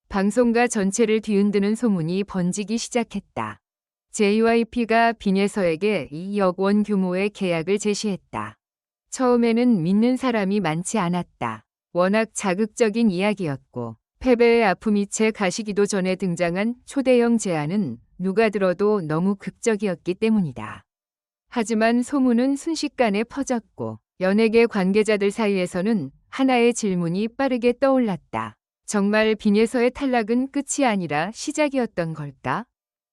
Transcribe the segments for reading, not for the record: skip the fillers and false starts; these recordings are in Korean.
방송가 전체를 뒤흔드는 소문이 번지기 시작했다. JYP가 빈예서에게 2억 원 규모의 계약을 제시했다. 처음에는 믿는 사람이 많지 않았다. 워낙 자극적인 이야기였고 패배의 아픔이 채 가시기도 전에 등장한 초대형 제안은 누가 들어도 너무 극적이었기 때문이다. 하지만 소문은 순식간에 퍼졌고 연예계 관계자들 사이에서는 하나의 질문이 빠르게 떠올랐다. 정말 빈예서의 탈락은 끝이 아니라 시작이었던 걸까?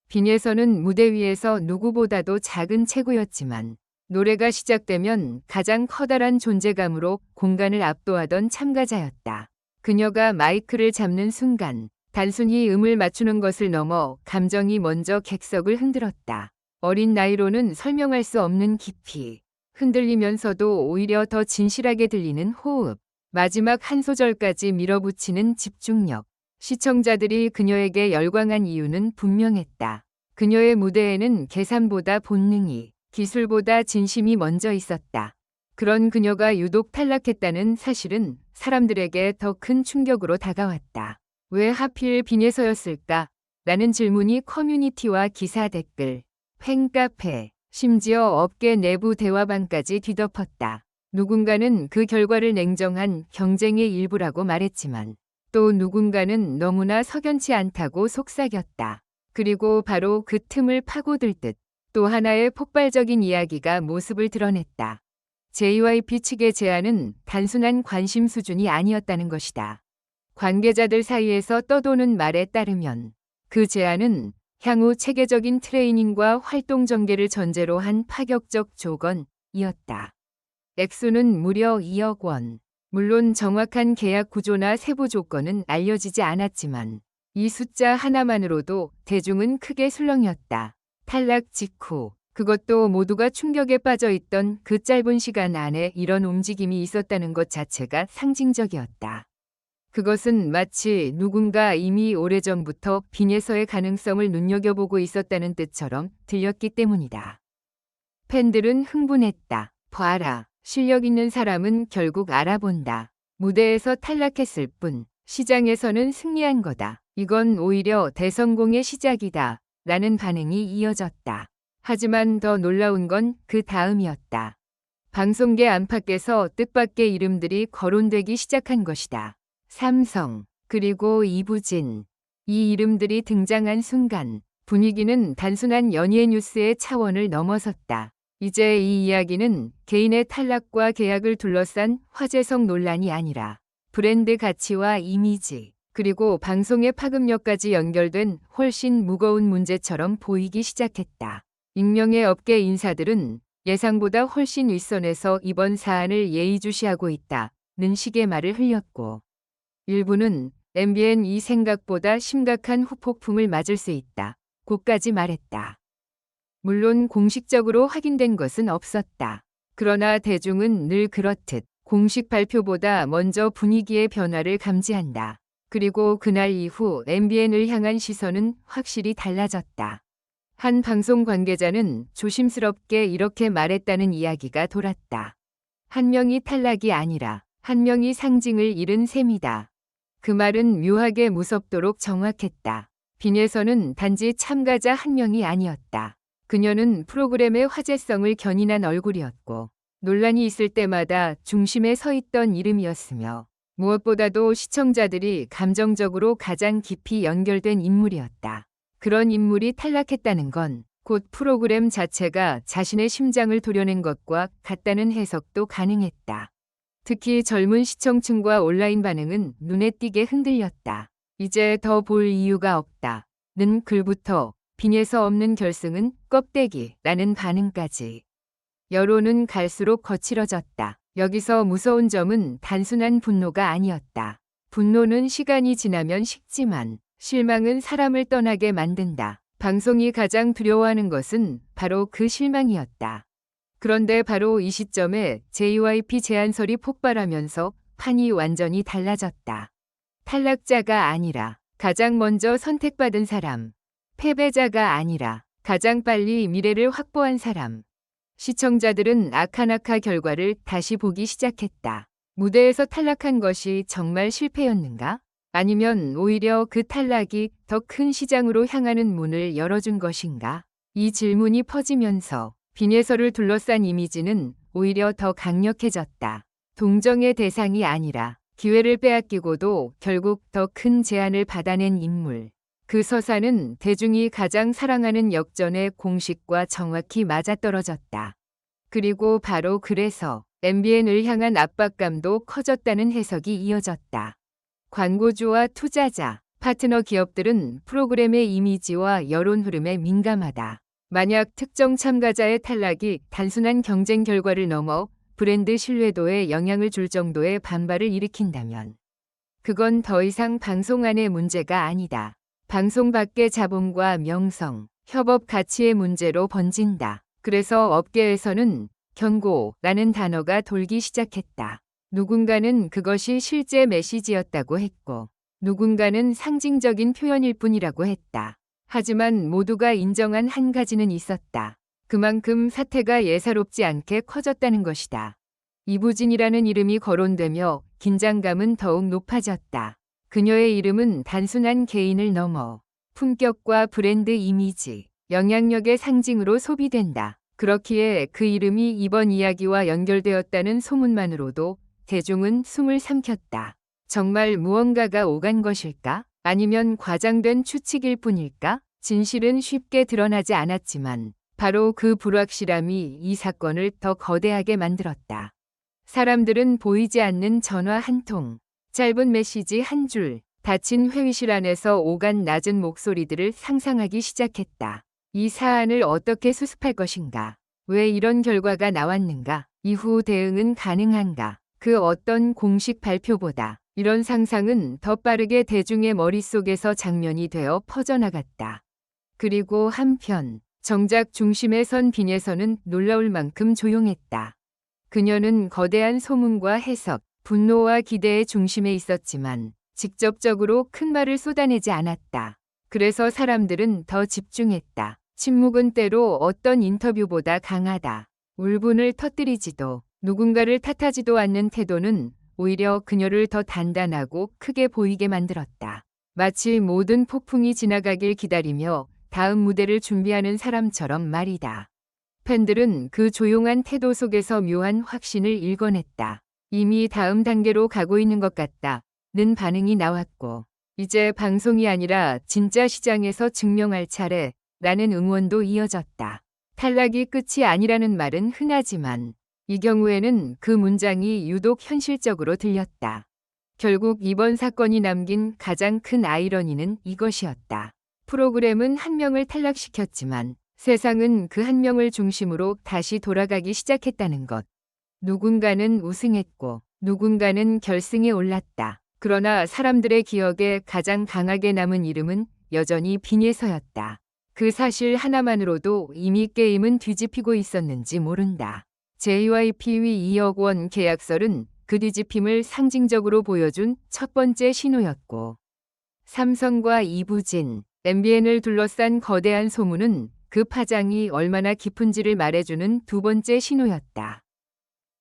빈예서는 무대 위에서 누구보다도 작은 체구였지만 노래가 시작되면 가장 커다란 존재감으로 공간을 압도하던 참가자였다. 그녀가 마이크를 잡는 순간 단순히 음을 맞추는 것을 넘어 감정이 먼저 객석을 흔들었다. 어린 나이로는 설명할 수 없는 깊이, 흔들리면서도 오히려 더 진실하게 들리는 호흡, 마지막 한 소절까지 밀어붙이는 집중력. 시청자들이 그녀에게 열광한 이유는 분명했다. 그녀의 무대에는 계산보다 본능이, 기술보다 진심이 먼저 있었다. 그런 그녀가 유독 탈락했다는 사실은 사람들에게 더 큰 충격으로 다가왔다. 왜 하필 빈예서였을까? 라는 질문이 커뮤니티와 기사 댓글, 팬카페, 심지어 업계 내부 대화방까지 뒤덮었다. 누군가는 그 결과를 냉정한 경쟁의 일부라고 말했지만 또 누군가는 너무나 석연치 않다고 속삭였다. 그리고 바로 그 틈을 파고들 듯 또 하나의 폭발적인 이야기가 모습을 드러냈다. JYP 측의 제안은 단순한 관심 수준이 아니었다는 것이다. 관계자들 사이에서 떠도는 말에 따르면 그 제안은 향후 체계적인 트레이닝과 활동 전개를 전제로 한 파격적 조건이었다. 액수는 무려 2억 원. 물론 정확한 계약 구조나 세부 조건은 알려지지 않았지만 이 숫자 하나만으로도 대중은 크게 술렁였다. 탈락 직후, 그것도 모두가 충격에 빠져 있던 그 짧은 시간 안에 이런 움직임이 있었다는 것 자체가 상징적이었다. 그것은 마치 누군가 이미 오래전부터 빈예서의 가능성을 눈여겨보고 있었다는 뜻처럼 들렸기 때문이다. 팬들은 흥분했다. 봐라, 실력 있는 사람은 결국 알아본다. 무대에서 탈락했을 뿐 시장에서는 승리한 거다. 이건 오히려 대성공의 시작이다. 라는 반응이 이어졌다. 하지만 더 놀라운 건 그 다음이었다. 방송계 안팎에서 뜻밖의 이름들이 거론되기 시작한 것이다. 삼성, 그리고 이부진. 이 이름들이 등장한 순간 분위기는 단순한 연예 뉴스의 차원을 넘어섰다. 이제 이 이야기는 개인의 탈락과 계약을 둘러싼 화제성 논란이 아니라 브랜드 가치와 이미지, 그리고 방송의 파급력까지 연결된 훨씬 무거운 문제처럼 보이기 시작했다. 익명의 업계 인사들은 예상보다 훨씬 윗선에서 이번 사안을 예의주시하고 있다는 식의 말을 흘렸고, 일부는 MBN 이 생각보다 심각한 후폭풍을 맞을 수 있다. 고까지 말했다. 물론 공식적으로 확인된 것은 없었다. 그러나 대중은 늘 그렇듯 공식 발표보다 먼저 분위기의 변화를 감지한다. 그리고 그날 이후 MBN을 향한 시선은 확실히 달라졌다. 한 방송 관계자는 조심스럽게 이렇게 말했다는 이야기가 돌았다. 한 명이 탈락이 아니라 한 명이 상징을 잃은 셈이다. 그 말은 묘하게 무섭도록 정확했다. 빈예서는 단지 참가자 한 명이 아니었다. 그녀는 프로그램의 화제성을 견인한 얼굴이었고 논란이 있을 때마다 중심에 서 있던 이름이었으며 무엇보다도 시청자들이 감정적으로 가장 깊이 연결된 인물이었다. 그런 인물이 탈락했다는 건 곧 프로그램 자체가 자신의 심장을 도려낸 것과 같다는 해석도 가능했다. 특히 젊은 시청층과 온라인 반응은 눈에 띄게 흔들렸다. 이제 더 볼 이유가 없다. 는 글부터 빈예서 없는 결승은 껍데기라는 반응까지. 여론은 갈수록 거칠어졌다. 여기서 무서운 점은 단순한 분노가 아니었다. 분노는 시간이 지나면 식지만 실망은 사람을 떠나게 만든다. 방송이 가장 두려워하는 것은 바로 그 실망이었다. 그런데 바로 이 시점에 JYP 제안설이 폭발하면서 판이 완전히 달라졌다. 탈락자가 아니라 가장 먼저 선택받은 사람, 패배자가 아니라 가장 빨리 미래를 확보한 사람. 시청자들은 아카나카 결과를 다시 보기 시작했다. 무대에서 탈락한 것이 정말 실패였는가? 아니면 오히려 그 탈락이 더 큰 시장으로 향하는 문을 열어준 것인가? 이 질문이 퍼지면서 빈예서를 둘러싼 이미지는 오히려 더 강력해졌다. 동정의 대상이 아니라 기회를 빼앗기고도 결국 더 큰 제안을 받아낸 인물. 그 서사는 대중이 가장 사랑하는 역전의 공식과 정확히 맞아떨어졌다. 그리고 바로 그래서 MBN을 향한 압박감도 커졌다는 해석이 이어졌다. 광고주와 투자자, 파트너 기업들은 프로그램의 이미지와 여론 흐름에 민감하다. 만약 특정 참가자의 탈락이 단순한 경쟁 결과를 넘어 브랜드 신뢰도에 영향을 줄 정도의 반발을 일으킨다면 그건 더 이상 방송 안의 문제가 아니다. 방송 밖의 자본과 명성, 협업 가치의 문제로 번진다. 그래서 업계에서는 경고라는 단어가 돌기 시작했다. 누군가는 그것이 실제 메시지였다고 했고, 누군가는 상징적인 표현일 뿐이라고 했다. 하지만 모두가 인정한 한 가지는 있었다. 그만큼 사태가 예사롭지 않게 커졌다는 것이다. 이부진이라는 이름이 거론되며 긴장감은 더욱 높아졌다. 그녀의 이름은 단순한 개인을 넘어 품격과 브랜드 이미지, 영향력의 상징으로 소비된다. 그렇기에 그 이름이 이번 이야기와 연결되었다는 소문만으로도 대중은 숨을 삼켰다. 정말 무언가가 오간 것일까? 아니면 과장된 추측일 뿐일까? 진실은 쉽게 드러나지 않았지만 바로 그 불확실함이 이 사건을 더 거대하게 만들었다. 사람들은 보이지 않는 전화 한 통, 짧은 메시지 한 줄, 닫힌 회의실 안에서 오간 낮은 목소리들을 상상하기 시작했다. 이 사안을 어떻게 수습할 것인가? 왜 이런 결과가 나왔는가? 이후 대응은 가능한가? 그 어떤 공식 발표보다 이런 상상은 더 빠르게 대중의 머릿속에서 장면이 되어 퍼져나갔다. 그리고 한편 정작 중심에 선 빈예서는 놀라울 만큼 조용했다. 그녀는 거대한 소문과 해석, 분노와 기대의 중심에 있었지만 직접적으로 큰 말을 쏟아내지 않았다. 그래서 사람들은 더 집중했다. 침묵은 때로 어떤 인터뷰보다 강하다. 울분을 터뜨리지도 누군가를 탓하지도 않는 태도는 오히려 그녀를 더 단단하고 크게 보이게 만들었다. 마치 모든 폭풍이 지나가길 기다리며 다음 무대를 준비하는 사람처럼 말이다. 팬들은 그 조용한 태도 속에서 묘한 확신을 일궈냈다. 이미 다음 단계로 가고 있는 것 같다는 반응이 나왔고, 이제 방송이 아니라 진짜 시장에서 증명할 차례라는 응원도 이어졌다. 탈락이 끝이 아니라는 말은 흔하지만 이 경우에는 그 문장이 유독 현실적으로 들렸다. 결국 이번 사건이 남긴 가장 큰 아이러니는 이것이었다. 프로그램은 한 명을 탈락시켰지만 세상은 그 한 명을 중심으로 다시 돌아가기 시작했다는 것. 누군가는 우승했고 누군가는 결승에 올랐다. 그러나 사람들의 기억에 가장 강하게 남은 이름은 여전히 빈예서였다. 그 사실 하나만으로도 이미 게임은 뒤집히고 있었는지 모른다. JYP의 2억 원 계약설은 그 뒤집힘을 상징적으로 보여준 첫 번째 신호였고, 삼성과 이부진, MBN을 둘러싼 거대한 소문은 그 파장이 얼마나 깊은지를 말해주는 두 번째 신호였다.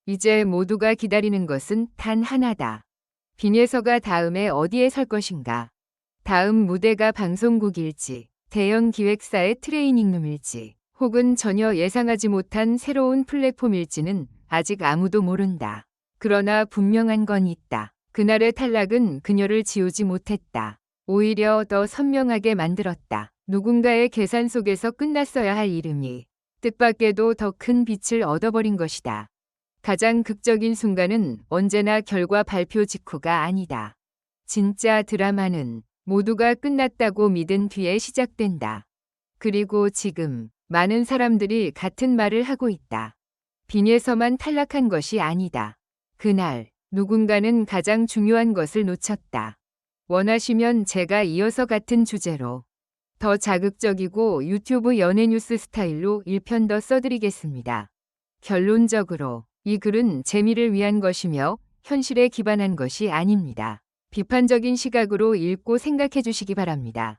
이제 모두가 기다리는 것은 단 하나다. 빈예서가 다음에 어디에 설 것인가? 다음 무대가 방송국일지, 대형 기획사의 트레이닝룸일지, 혹은 전혀 예상하지 못한 새로운 플랫폼일지는 아직 아무도 모른다. 그러나 분명한 건 있다. 그날의 탈락은 그녀를 지우지 못했다. 오히려 더 선명하게 만들었다. 누군가의 계산 속에서 끝났어야 할 이름이 뜻밖에도 더 큰 빛을 얻어버린 것이다. 가장 극적인 순간은 언제나 결과 발표 직후가 아니다. 진짜 드라마는 모두가 끝났다고 믿은 뒤에 시작된다. 그리고 지금 많은 사람들이 같은 말을 하고 있다. 빈예서만 탈락한 것이 아니다. 그날 누군가는 가장 중요한 것을 놓쳤다. 원하시면 제가 이어서 같은 주제로 더 자극적이고 유튜브 연예 뉴스 스타일로 1편 더 써드리겠습니다. 결론적으로 이 글은 재미를 위한 것이며 현실에 기반한 것이 아닙니다. 비판적인 시각으로 읽고 생각해 주시기 바랍니다.